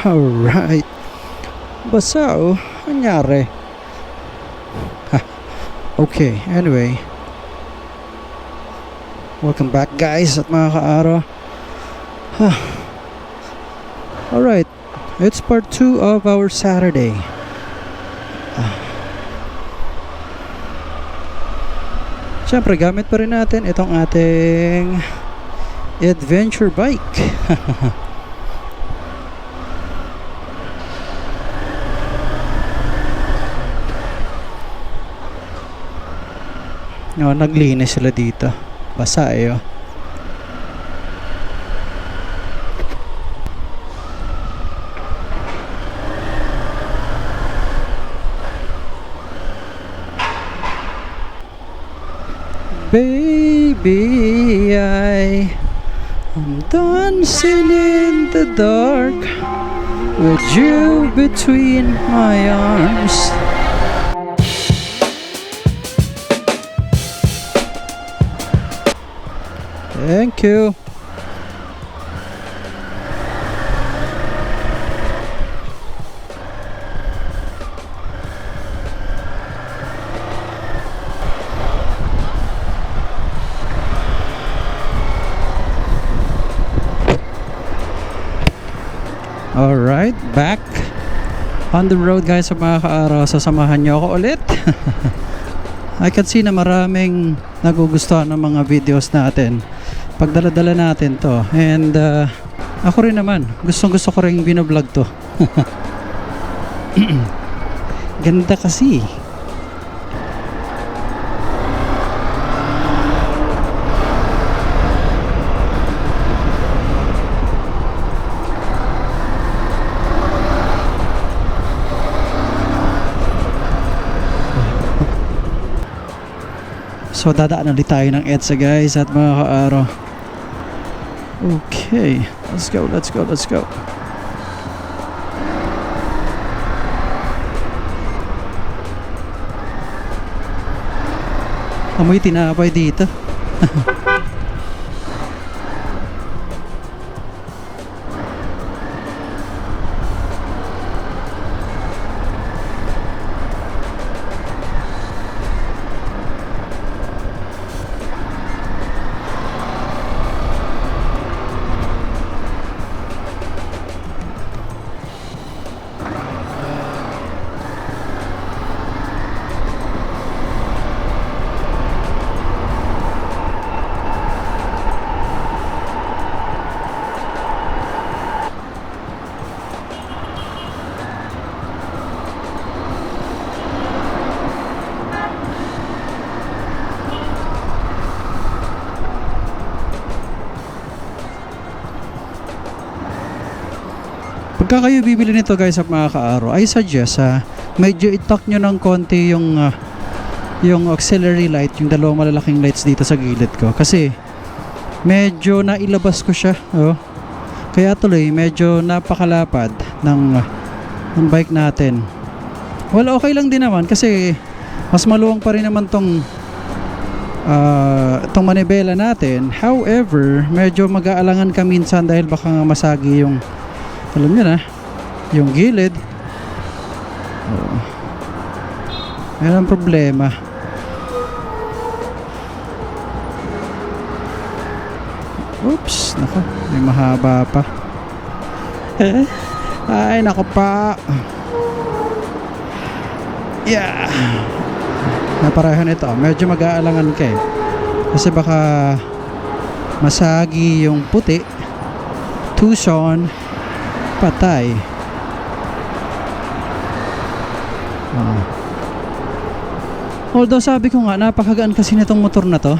Alright. Basa oh. Anyari? Ha. Okay, anyway. Welcome back guys at mga kaaro. Alright. It's part 2 of our Saturday. Siyempre gamit pa rin natin itong ating adventure bike. No, naglinis sila dito. Basa eh oh. Baby, I'm dancing in the dark with you between my arms. Thank you. Alright, back on the road guys sa mga kaaraw. Sasamahan nyo ako ulit. I can see na maraming nagugustuhan ng mga videos natin pagdala-dala natin to. And ako rin naman, gusto ko rin binablog to. Ganda kasi. So dadaan ulit tayo ng EDSA guys at mga kaaro. Okay, let's go. Amoy tinapay dito. Pagka kayo bibili nito guys at mga kaaro, I suggest medyo itak nyo ng konti yung auxiliary light, yung dalawang malalaking lights dito sa gilid ko. Kasi medyo nailabas ko siya. Oh. Kaya tuloy medyo napakalapad ng bike natin. Well, okay lang din naman kasi mas maluwang pa rin naman tong manibela natin. However, medyo mag-aalangan ka minsan dahil baka masagi yung, alam nyo na, yung gilid. Oh. Yan ang problema. Oops, nako, may mahaba pa. Ay, nako pa. Yeah. Napareho nito. Medyo mag-aalangan ka eh. Kasi baka masagi yung puti. Tucson. Patay. Although sabi ko nga, napakagaan kasi nitong motor na to.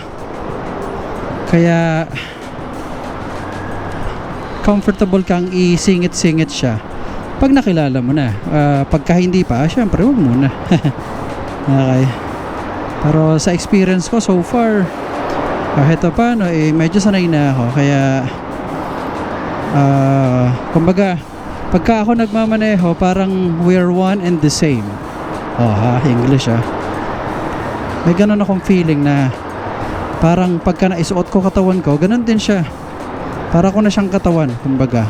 Kaya comfortable kang isingit-singit siya pag nakilala mo na. Pagka hindi pa, syempre wag muna. Okay. Pero sa experience ko so far, kahit paano medyo sanay na ako. Kaya kumbaga, pagka ako nagmamaneho, parang we're one and the same. English May ganun akong feeling na parang pagka naisuot ko katawan ko, ganun din siya. Para ko na siyang katawan, kumbaga.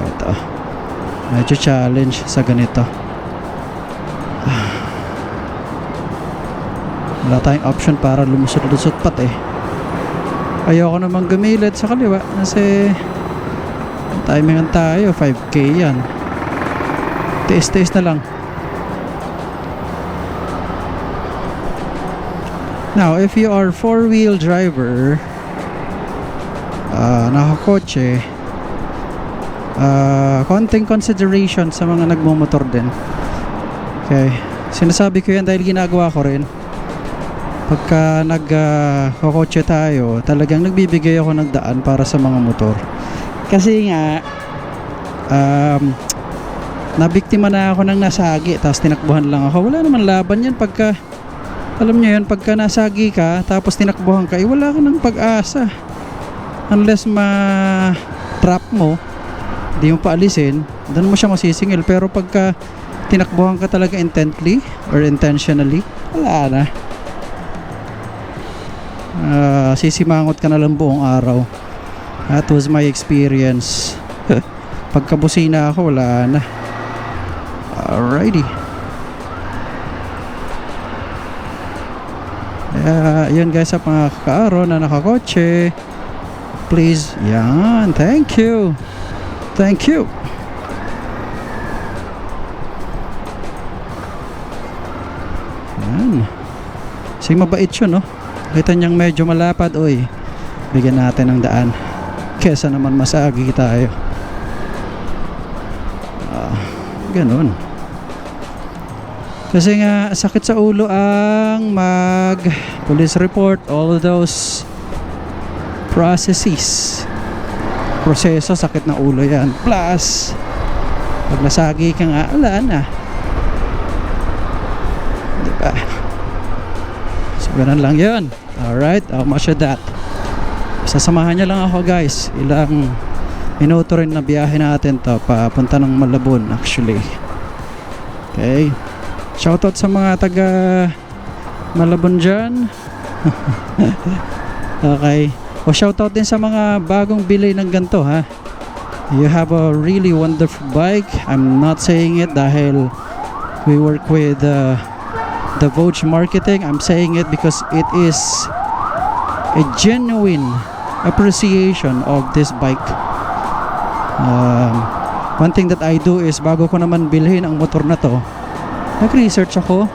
Ito. medyo challenge sa ganito. Wala tayong option para lumusot-lusot pat eh. Ayoko naman gumilid sa kaliwa kasi timingan tayo, 5K yan. Tiis-tiis na lang. Now, if you are 4-wheel driver, nakakotse, konting consideration sa mga nagmumotor din. Okay, sinasabi ko yan dahil ginagawa ko rin. Pagka nagkakotse tayo, talagang nagbibigay ako ng daan para sa mga motor. Kasi nga nabiktima na ako ng nasagi tapos tinakbuhan lang ako. Wala naman laban yan pagka, alam nyo yun, pagka nasagi ka tapos tinakbuhan ka, wala ka ng pag-asa unless ma-trap mo, di mo paalisin, doon mo siya masisingil. Pero pagka tinakbuhan ka talaga intently or intentionally, wala na. Sisimangot ka na lang buong araw. That was my experience. Pagkabusina ako, wala na. Alrighty. Yun guys, sa mga kakaaro na nakakotse, please, yan, thank you. Thank you. Yan. Sige, mabait yun, no? Kita niyang medyo malapad, oy, bigyan natin ng daan kesa naman masagi tayo. Ganun. Kasi nga sakit sa ulo ang mag police report, all those proseso, sakit na ulo yan. Plus pag nasagi ka nga, wala na, diba? So ganun lang yun. Alright, how much of that? Sasamahan niya lang ako guys. Ilang minuto rin na biyahe natin to, papunta ng Malabon actually. Okay, shoutout sa mga taga Malabon dyan. Okay, o shoutout din sa mga bagong bili ng ganito ha. You have a really wonderful bike. I'm not saying it dahil we work with the Vogue Marketing. I'm saying it because it is a genuine appreciation of this bike. One thing that I do is bago ko naman bilhin ang motor na to, nag-research ako.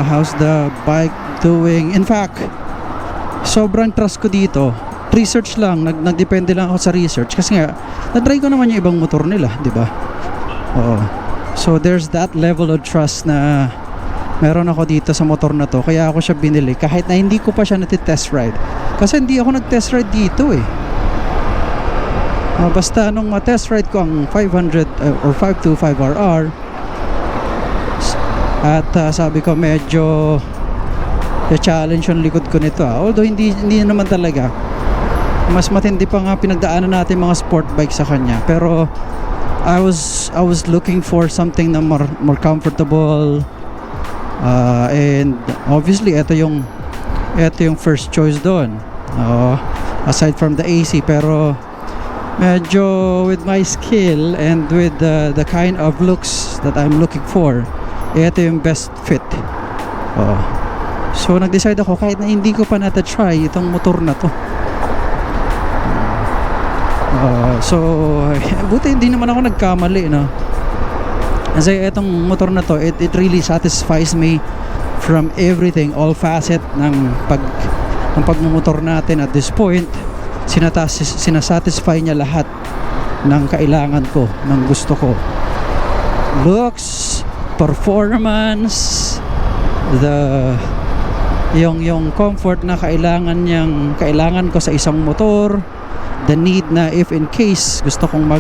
How's the bike doing? In fact, sobrang trust ko dito. Research lang, nagdepende lang ako sa research kasi nga na-try ko naman yung ibang motor nila, di ba? Oo. So there's that level of trust na meron ako dito sa motor na to, kaya ako siya binili kahit na hindi ko pa siya nati-test ride. Kasi hindi ako nag-test ride dito eh. Basta nung ma-test ride ko ang 500 or 525RR at sabi ko medyo challenge yung likod ko nito although hindi naman talaga, mas matindi pa nga pinagdaanan natin mga sport bike sa kanya. Pero I was looking for something na more comfortable, and obviously ito yung first choice doon, aside from the AC. Pero medyo with my skill and with the kind of looks that I'm looking for, ito yung best fit. So nag-decide ako kahit na hindi ko pa nata-try itong motor na to. So buti hindi naman ako nagkamali, no? Kasi itong motor na to, it really satisfies me from everything, all facet ng pagmumotor natin at this point. Sinasatisfy niya lahat ng kailangan ko, ng gusto ko. Looks, performance, yung comfort na kailangan ko sa isang motor, the need na if in case gusto kong mag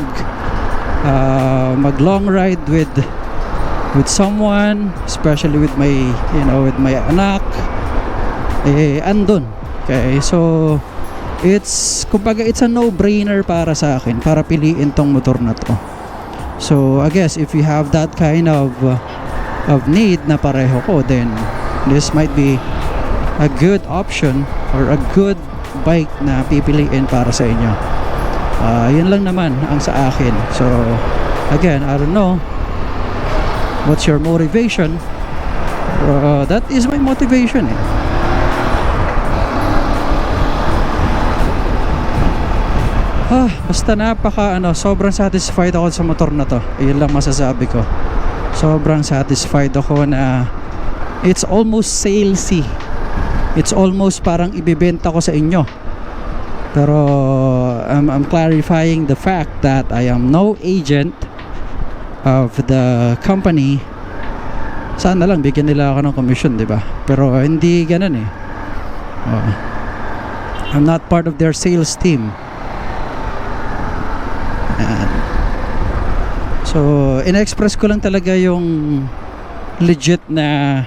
long ride with someone, especially with my anak, andun. Okay, so kumbaga it's a no-brainer para sa akin para piliin tong motor na to. So I guess if you have that kind of need na pareho ko, then this might be a good option or a good bike na pipiliin para sa inyo. Yun lang naman ang sa akin. So again, I don't know what's your motivation. That is my motivation eh. Basta sobrang satisfied ako sa motor na to. Ayun lang masasabi ko. Sobrang satisfied ako na it's almost salesy. It's almost parang ibibenta ko sa inyo. Pero I'm clarifying the fact that I am no agent of the company. Sana lang bigyan nila ako ng commission, di ba? Pero hindi ganun eh. I'm not part of their sales team. So, in-express ko lang talaga yung legit na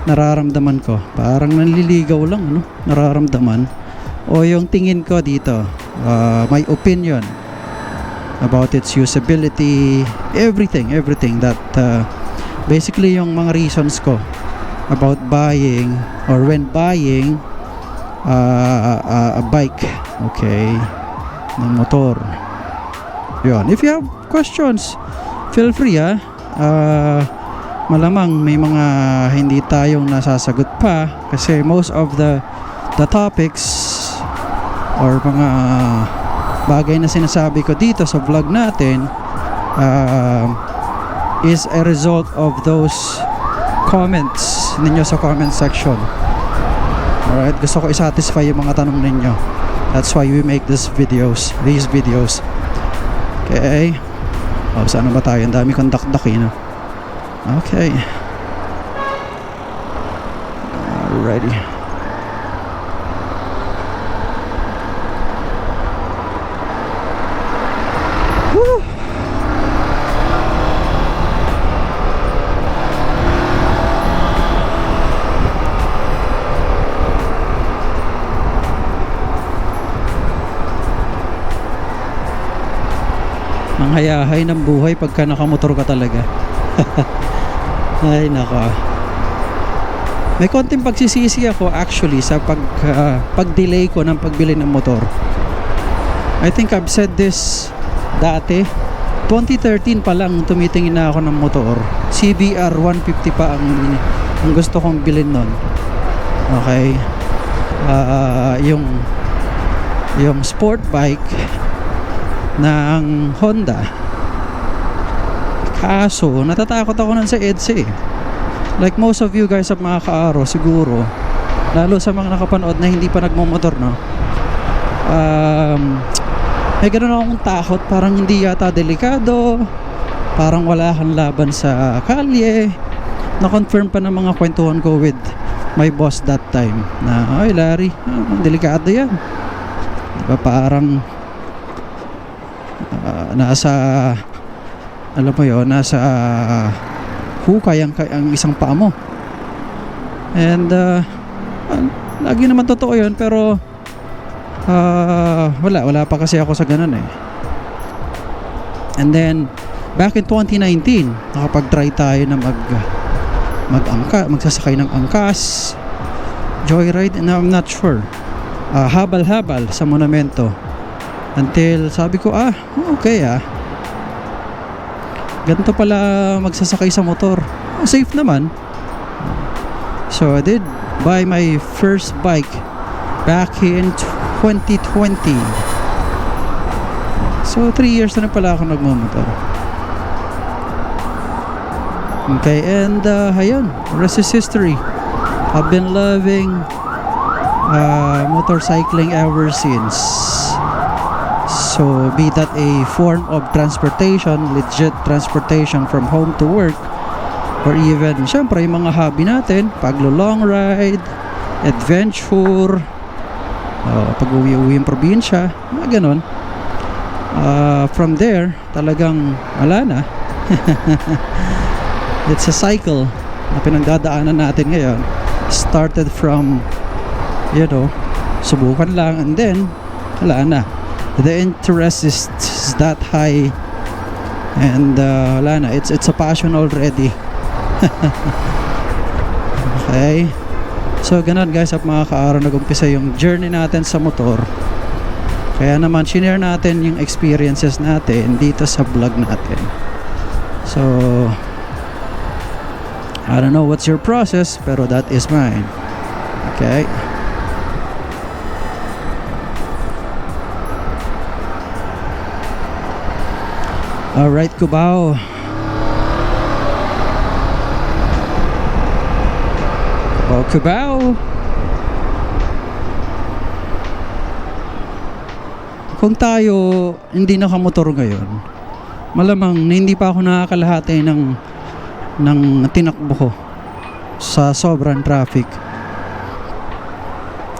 nararamdaman ko. Parang nanliligaw lang, no? Nararamdaman. O yung tingin ko dito, my opinion about its usability, everything that basically yung mga reasons ko about buying or when buying a bike, okay, ng motor. Yun. If you have questions, feel free malamang may mga hindi tayong nasasagot pa kasi most of the topics or mga bagay na sinasabi ko dito sa vlog natin is a result of those comments ninyo sa comment section. Alright, gusto ko i-satisfy yung mga tanong ninyo. That's why we make these videos. Okay. Saan ba tayo? Ang dami kong dakdak no? Okay. Alrighty. Woo! Ang hayahay ng buhay pagka nakamotor ka talaga. Ay nako. May konting pagsisisi ako actually sa pag-delay ko ng pagbili ng motor. I think I've said this dati. 2013 pa lang tumitingin na ako ng motor. CBR 150 pa ang gusto kong bilhin nun. Okay. Yung sport bike ng Honda. Kaso natatakot ako nun sa EDSA eh. Like most of you guys at mga kaaro siguro, lalo sa mga nakapanood na hindi pa nagmomotor, no? May ganun akong takot, parang hindi yata delikado, parang wala kang laban sa kalye. Na-confirm pa ng mga kwentuhan ko with my boss that time na, ay Larry, delikado yan, diba? Parang nasa alam mo yun, nasa hukay ang isang paa mo. And lagi naman totoo yun, pero wala pa kasi ako sa ganun eh. And then back in 2019 nakapag-try tayo na magsasakay ng angkas, joyride, and I'm not sure, habal-habal sa monumento. Until sabi ko, okay ganito pala magsasakay sa motor. Safe naman. So I did buy my first bike back in 2020. So 3 years na pala ako nagmamotor. Okay, and ayun, rest is history. I've been loving motorcycling ever since. So be that a form of transportation, legit transportation from home to work, or even syempre yung mga hobby natin, paglo-long ride, adventure, pag uwi-uwi yung probinsya, mga ganon. From there, talagang wala na. It's a cycle na pinagdadaanan natin ngayon. Started from, subukan lang, and then wala na. The interest is that high, and wala na, it's a passion already. Okay, so ganun guys, at mga kaaraw, nag-umpisa yung journey natin sa motor. Kaya naman shinare natin yung experiences natin dito sa vlog natin. So I don't know what's your process, pero that is mine. Okay? Alright, Cubao. Cubao. Kung tayo hindi nakamotor ngayon, malamang na hindi pa ako nakakalahati ng tinakbo ko sa sobrang traffic.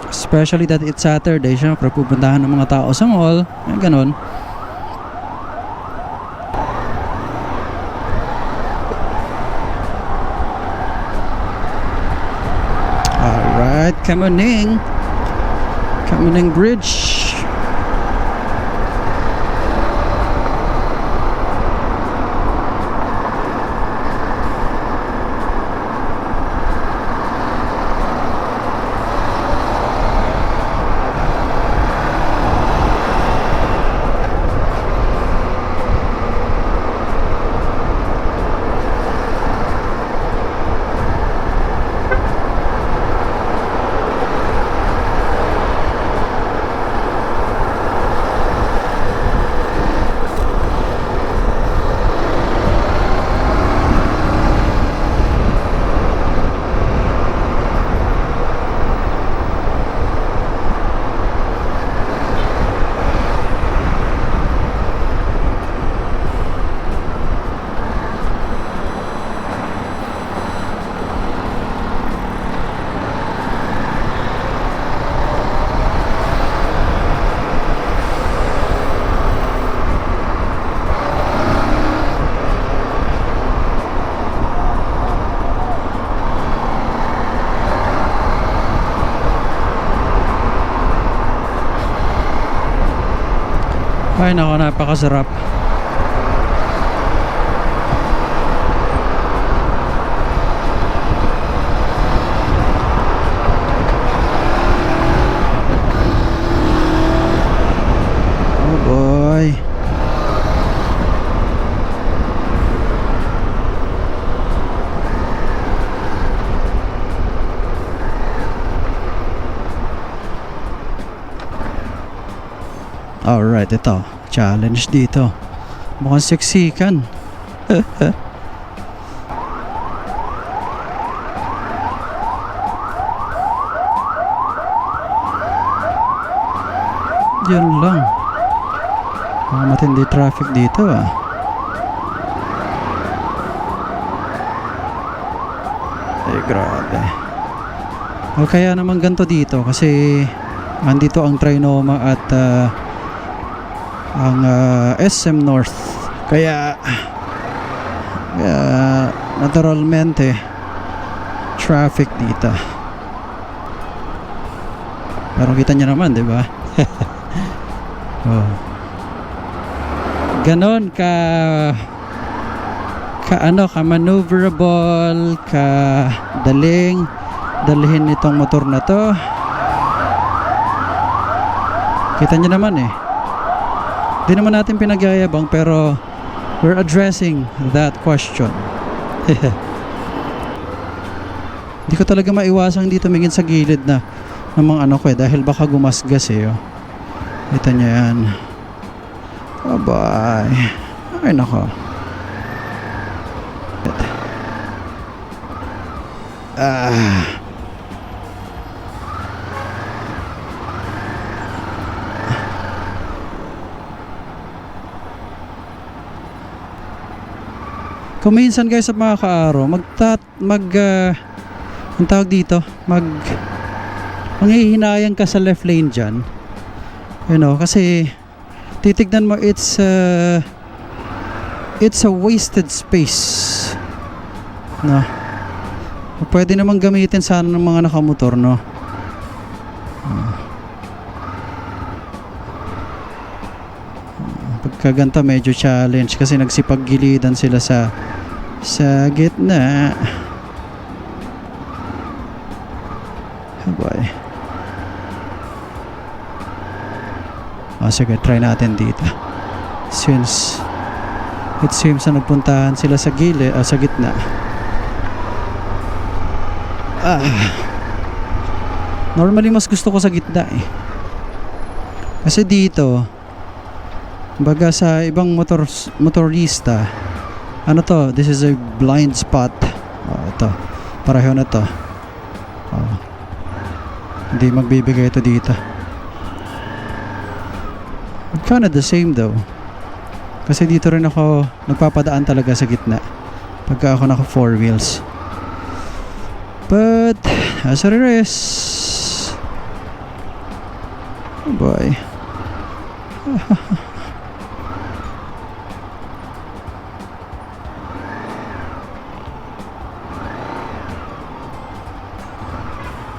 Especially that it's Saturday, syempre pupuntahan ng mga tao sa mall, ganon. Alright, Kamuning Bridge. Ay nako, napakasarap. Oh boy. Alright, ito challenge dito. Mukhang seksikan. Yan lang. Mga matindi traffic dito ah. Ay grabe. O kaya naman ganito dito kasi andito ang Trinoma at ang SM North, kaya naturalmente traffic dito, pero kita nyo naman, di ba? Oh. Ganon ka maneuverable, ka daling dalhin itong motor na to. Kita nyo naman eh. Di naman natin pinagyayabang, pero we're addressing that question. Hindi ko talaga maiwasang dito tumingin sa gilid na ng mga ano ko eh, dahil baka gumasgas eh. Oh. Kita nyo yan. Oh bye. Ay nako. Kung minsan guys sa mga kaaro, ang tawag dito, manghihinayang ka sa left lane dyan, you know, kasi titignan mo, it's a wasted space, no? Pwede namang gamitin sana ng mga nakamotor, no? Pagkaganta medyo challenge kasi nagsipaggilidan sila sa gitna. Oh boy. Sige, try natin dito. Since it seems na nagpuntahan sila sa gilid, sa gitna. Normally mas gusto ko sa gitna eh. Kasi dito, baga sa ibang motorista, ano to, this is a blind spot. Ito, pareho na to. Hindi magbibigay ito dito. Kind of the same though. Kasi dito rin ako nagpapadaan talaga sa gitna pagka ako naka 4 wheels. But as it is, oh boy.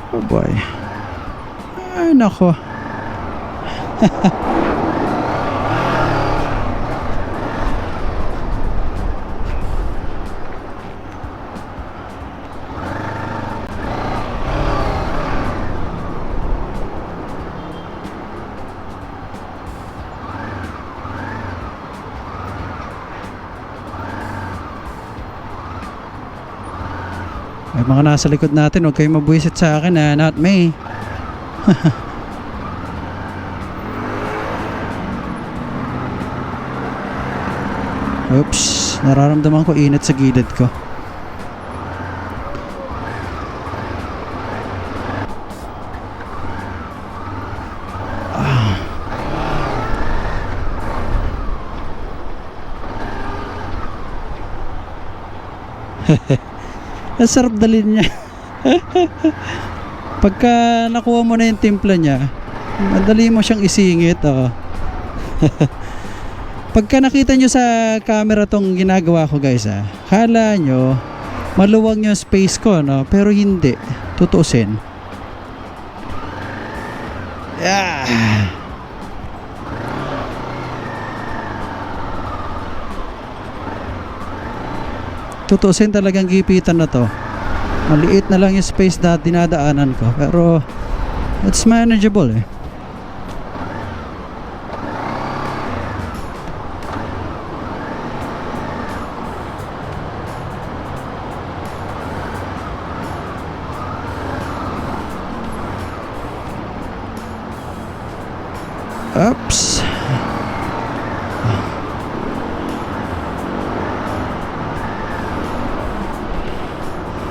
Oh boy. Ay nako. Ay mga nasa likod natin, huwag kayong mabwisit sa akin ha, not me. Oops, nararamdaman ko init sa gilid ko. Ang sarap dalhin niya. Pagka nakuha mo na yung timpla niya, madali mo siyang isingit. Pagka nakita nyo sa camera tong ginagawa ko guys, kala nyo maluwag yung space ko, no? Pero hindi. Tutuusin. Tutuusin talagang gipitan na to. Maliit na lang yung space na dinadaanan ko, pero it's manageable eh. Oops.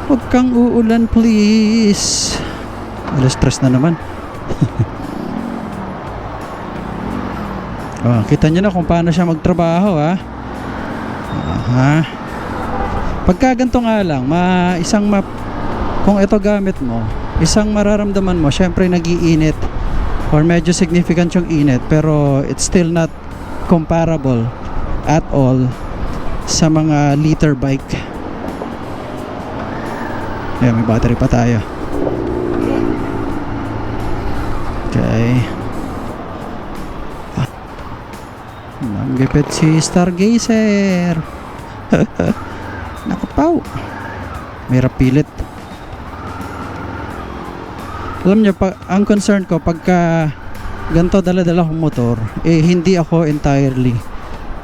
Huwag kang uulan please. Alas stress na naman. Kita nyo na kung paano siya magtrabaho Pagka ganito nga lang, kung ito gamit mo, isang mararamdaman mo, syempre nag-iinit or medyo significant yung init, pero it's still not comparable at all sa mga liter bike. Ayan, may battery pa tayo. Okay. Manggipit si Stargazer. Nakapaw. May rapilit. Alam niyo, ang concern ko pagka ganito dala-dala kong motor, hindi ako entirely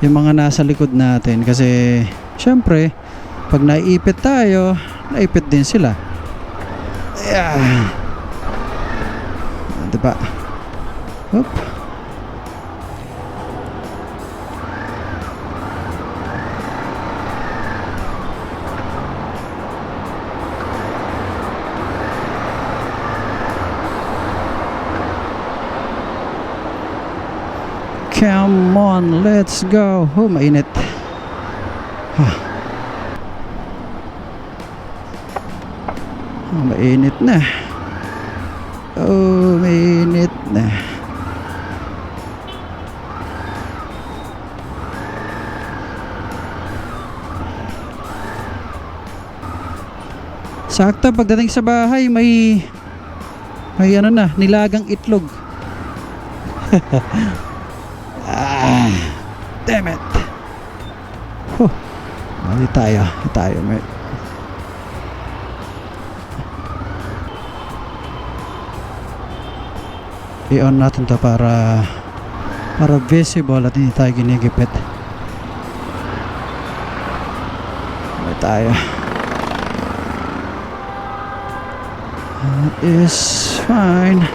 yung mga nasa likod natin, kasi syempre pag naiipit tayo, naipit din sila. Diba? Oop. Come on, let's go. Mainit. Mainit na. Mainit na. Sakto pagdating sa bahay, may nilagang itlog. Damn it. Mali tayo. I-on natin to para para visible at hindi tayo ginigipit. May tayo. That is fine.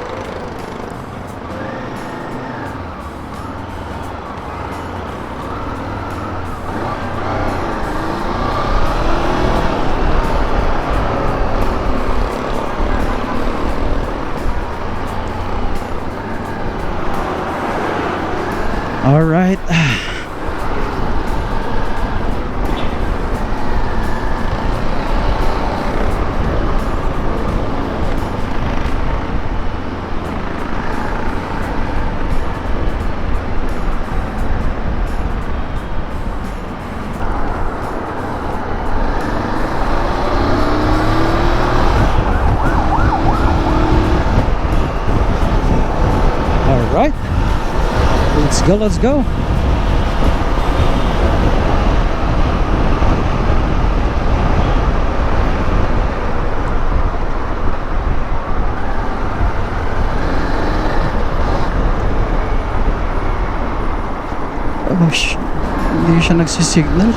All right. All right. Let's go, let's go. Oh, hindi siya nagsisignal.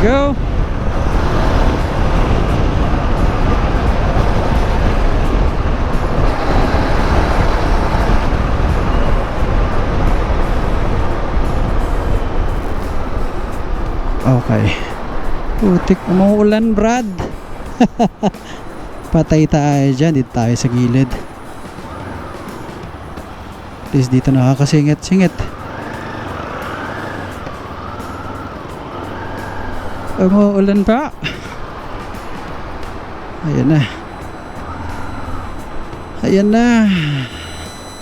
Go. Okay. Putik, umuulan, Brad. Patay tayo dyan. Dito tayo sa gilid. At least dito nakakasingit-singit. Umuulan pa. Ayan na. Ayan na.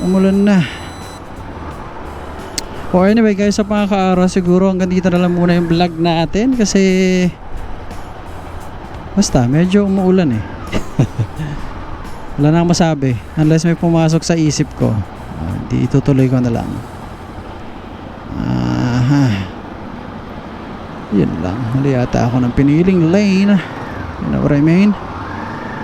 Umulan na. O anyway guys, sa mga ka-araw, siguro hanggang dito na lang muna yung vlog natin. Kasi basta medyo umuulan eh. Wala nang masabi. Unless may pumasok sa isip ko, di itutuloy ko na lang. Yun lang. Mali yata ako ng piniling lane. You know what I mean?